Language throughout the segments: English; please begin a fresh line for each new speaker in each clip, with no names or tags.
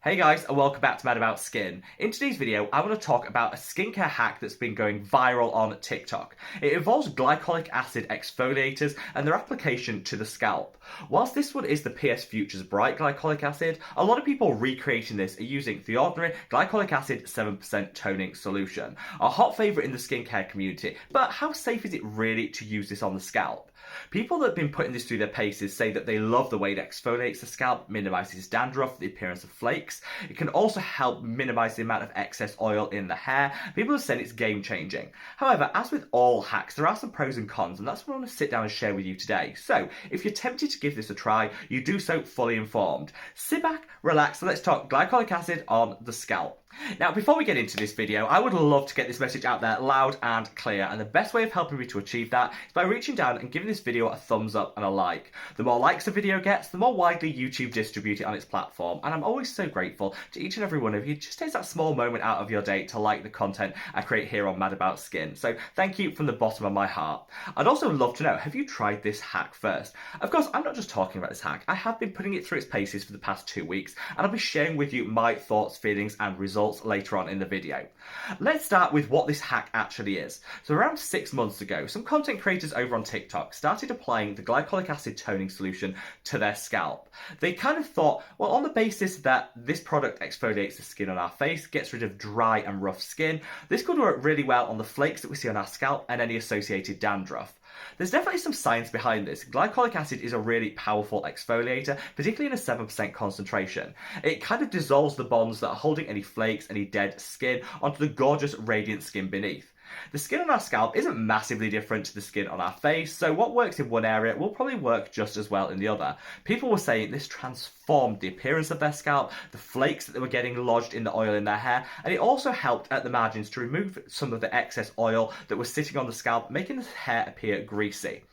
Hey guys, and welcome back to Mad About Skin. In today's video, I want to talk about a skincare hack that's been going viral on TikTok. It involves glycolic acid exfoliators and their application to the scalp. Whilst this one is the PS Future's Bright Glycolic Acid, a lot of people recreating this are using the ordinary glycolic acid 7% toning solution, a hot favourite in the skincare community. But how safe is it really to use this on the scalp? People that have been putting this through their paces say that they love the way it exfoliates the scalp, minimises dandruff, the appearance of flakes. It can also help minimise the amount of excess oil in the hair. People have said it's game changing. However, as with all hacks, there are some pros and cons, and that's what I want to sit down and share with you today. So, if you're tempted to give this a try, you do so fully informed. Sit back, relax, and let's talk glycolic acid on the scalp. Now, before we get into this video, I would love to get this message out there loud and clear, and the best way of helping me to achieve that is by reaching down and giving this video a thumbs up and a like. The more likes the video gets, the more widely YouTube distributes it on its platform, and I'm always so grateful to each and every one of you. It just takes that small moment out of your day to like the content I create here on Mad About Skin, so thank you from the bottom of my heart. I'd also love to know, have you tried this hack first? Of course, I'm not just talking about this hack, I have been putting it through its paces for the past 2 weeks, and I'll be sharing with you my thoughts, feelings, and results later on in the video. Let's start with what this hack actually is. So around 6 months ago, some content creators over on TikTok started applying the glycolic acid toning solution to their scalp. They kind of thought, well, on the basis that this product exfoliates the skin on our face, gets rid of dry and rough skin, this could work really well on the flakes that we see on our scalp and any associated dandruff. There's definitely some science behind this. Glycolic acid is a really powerful exfoliator, particularly in a 7% concentration. It kind of dissolves the bonds that are holding any flakes, any dead skin onto the gorgeous radiant skin beneath. The skin on our scalp isn't massively different to the skin on our face, so what works in one area will probably work just as well in the other. People were saying this transformed the appearance of their scalp, the flakes that they were getting lodged in the oil in their hair, and it also helped at the margins to remove some of the excess oil that was sitting on the scalp, making the hair appear greasy.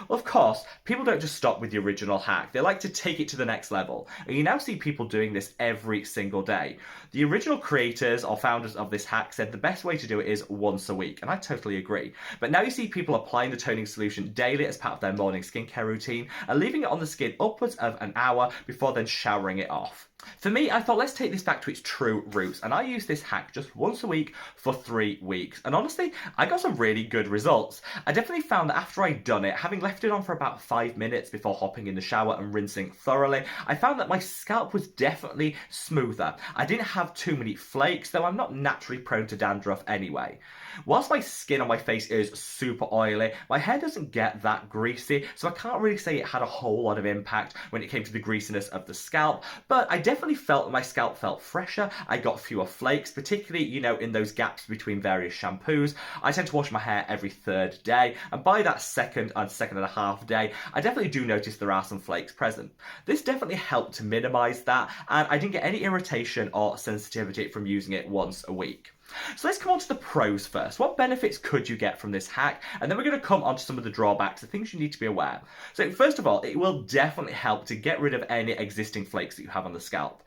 Of course, people don't just stop with the original hack, they like to take it to the next level, and you now see people doing this every single day. The original creators or founders of this hack said the best way to do it is once a week, and I totally agree. But now you see people applying the toning solution daily as part of their morning skincare routine and leaving it on the skin upwards of an hour before then showering it off. For me, I thought let's take this back to its true roots, and I used this hack just once a week for 3 weeks, and honestly, I got some really good results. I definitely found that after I'd done it, having left it on for about 5 minutes before hopping in the shower and rinsing thoroughly, I found that my scalp was definitely smoother. I didn't have too many flakes, though I'm not naturally prone to dandruff anyway. Whilst my skin on my face is super oily, my hair doesn't get that greasy, so I can't really say it had a whole lot of impact when it came to the greasiness of the scalp, but I definitely felt that my scalp felt fresher. I got fewer flakes, particularly, in those gaps between various shampoos. I tend to wash my hair every 3rd day, and by that second and a half day, I definitely do notice there are some flakes present. This definitely helped to minimise that, and I didn't get any irritation or sensitivity from using it once a week. So let's come on to the pros first. What benefits could you get from this hack? And then we're going to come on to some of the drawbacks, the things you need to be aware. So first of all, it will definitely help to get rid of any existing flakes that you have on the scalp.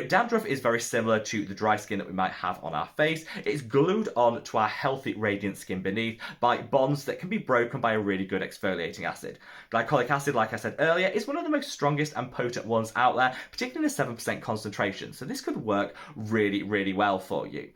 Dandruff is very similar to the dry skin that we might have on our face. It's glued on to our healthy, radiant skin beneath by bonds that can be broken by a really good exfoliating acid. Glycolic acid, like I said earlier, is one of the most strongest and potent ones out there, particularly in a 7% concentration. So this could work really, really well for you.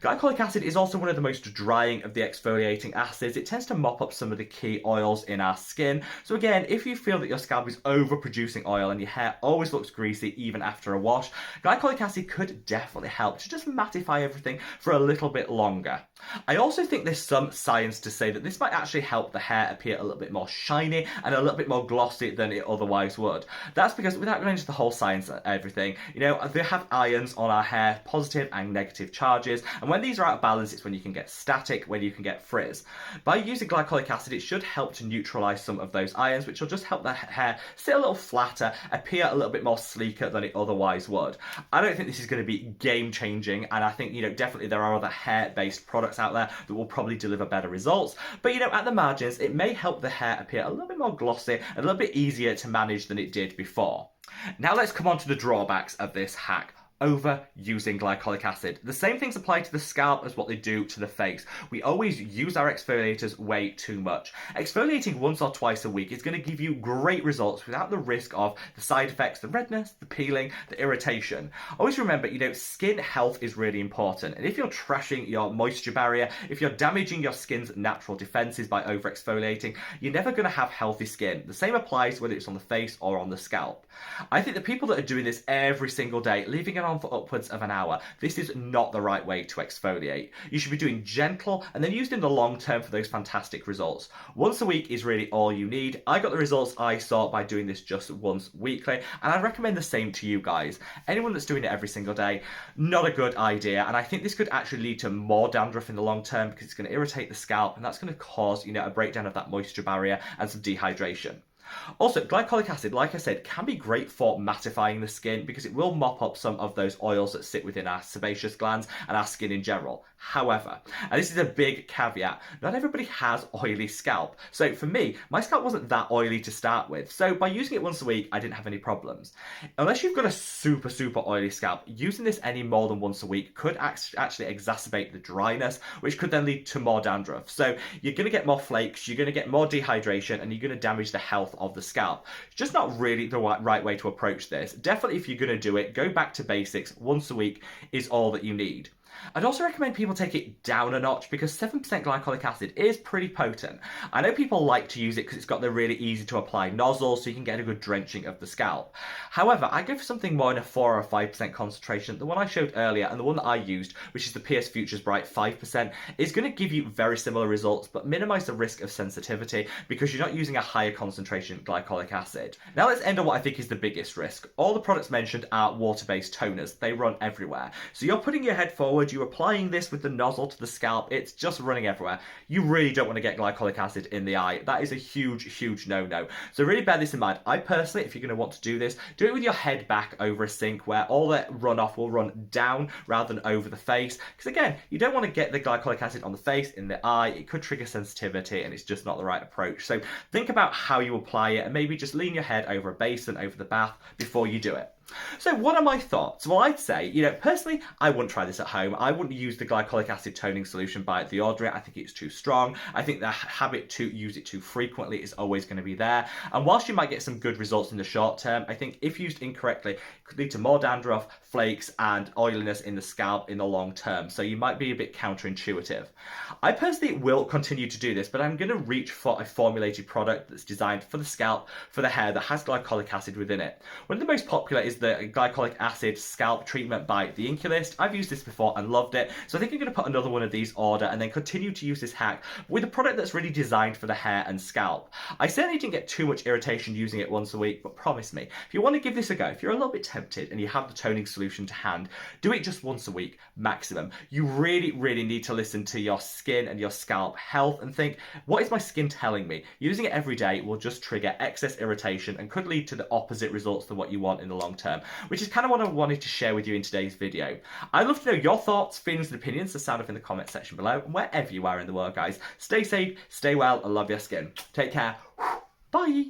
Glycolic acid is also one of the most drying of the exfoliating acids. It tends to mop up some of the key oils in our skin. So again, if you feel that your scalp is overproducing oil and your hair always looks greasy even after a wash, glycolic acid could definitely help to just mattify everything for a little bit longer. I also think there's some science to say that this might actually help the hair appear a little bit more shiny and a little bit more glossy than it otherwise would. That's because, without going into the whole science of everything, they have ions on our hair, positive and negative charges, and when these are out of balance, it's when you can get static, when you can get frizz. By using glycolic acid, it should help to neutralise some of those ions, which will just help the hair sit a little flatter, appear a little bit more sleeker than it otherwise would. I don't think this is going to be game-changing, and I think, definitely there are other hair-based products out there that will probably deliver better results, but, at the margins, it may help the hair appear a little bit more glossy, a little bit easier to manage than it did before. Now let's come on to the drawbacks of this hack. over using glycolic acid. The same things apply to the scalp as what they do to the face. We always use our exfoliators way too much. Exfoliating once or twice a week is going to give you great results without the risk of the side effects, the redness, the peeling, the irritation. Always remember, skin health is really important. And if you're trashing your moisture barrier, if you're damaging your skin's natural defenses by over exfoliating, you're never going to have healthy skin. The same applies whether it's on the face or on the scalp. I think the people that are doing this every single day, leaving it on for upwards of an hour, this is not the right way to exfoliate. You should be doing gentle and then used in the long term for those fantastic results. Once a week is really all you need. I got the results I saw by doing this just once weekly, and I'd recommend the same to you guys. Anyone that's doing it every single day, not a good idea, and I think this could actually lead to more dandruff in the long term because it's going to irritate the scalp, and that's going to cause, a breakdown of that moisture barrier and some dehydration. Also, glycolic acid, like I said, can be great for mattifying the skin because it will mop up some of those oils that sit within our sebaceous glands and our skin in general. However, and this is a big caveat, not everybody has oily scalp. So for me, my scalp wasn't that oily to start with. So by using it once a week, I didn't have any problems. Unless you've got a super oily scalp, using this any more than once a week could actually exacerbate the dryness, which could then lead to more dandruff. So you're going to get more flakes, you're going to get more dehydration, and you're going to damage the health of the scalp. It's just not really the right way to approach this. Definitely, if you're going to do it, go back to basics. Once a week is all that you need. I'd also recommend people take it down a notch because 7% glycolic acid is pretty potent. I know people like to use it because it's got the really easy to apply nozzle so you can get a good drenching of the scalp. However, I go for something more in a 4 or 5% concentration. The one I showed earlier and the one that I used, which is the PS Futures Bright 5%, is going to give you very similar results but minimize the risk of sensitivity because you're not using a higher concentration glycolic acid. Now let's end on what I think is the biggest risk. All the products mentioned are water-based toners. They run everywhere. So you're putting your head forward, you're applying this with the nozzle to the scalp, it's just running everywhere. You really don't want to get glycolic acid in the eye. That is a huge no-no. So really bear this in mind. I personally, if you're going to want to do this, do it with your head back over a sink where all the runoff will run down rather than over the face. Because again, you don't want to get the glycolic acid on the face, in the eye. It could trigger sensitivity and it's just not the right approach. So think about how you apply it and maybe just lean your head over a basin, over the bath before you do it. So what are my thoughts? Well, I'd say, personally, I wouldn't try this at home. I wouldn't use the glycolic acid toning solution by the ordinary. I think it's too strong. I think the habit to use it too frequently is always going to be there. And whilst you might get some good results in the short term, I think if used incorrectly, it could lead to more dandruff, flakes, and oiliness in the scalp in the long term. So you might be a bit counterintuitive. I personally will continue to do this, but I'm going to reach for a formulated product that's designed for the scalp, for the hair, that has glycolic acid within it. One of the most popular is the glycolic acid scalp treatment by the Inkey. I've used this before and loved it, so I think I'm going to put another one of these order and then continue to use this hack with a product that's really designed for the hair and scalp. I certainly didn't get too much irritation using it once a week, but promise me, if you want to give this a go, if you're a little bit tempted and you have the toning solution to hand, do it just once a week maximum. You really need to listen to your skin and your scalp health and think, what is my skin telling me? Using it every day will just trigger excess irritation and could lead to the opposite results than what you want in the long term, which is kind of what I wanted to share with you in today's video. I'd love to know your thoughts, feelings and opinions, so sound off in the comment section below. And wherever you are in the world, guys, stay safe, stay well and love your skin. Take care. Bye.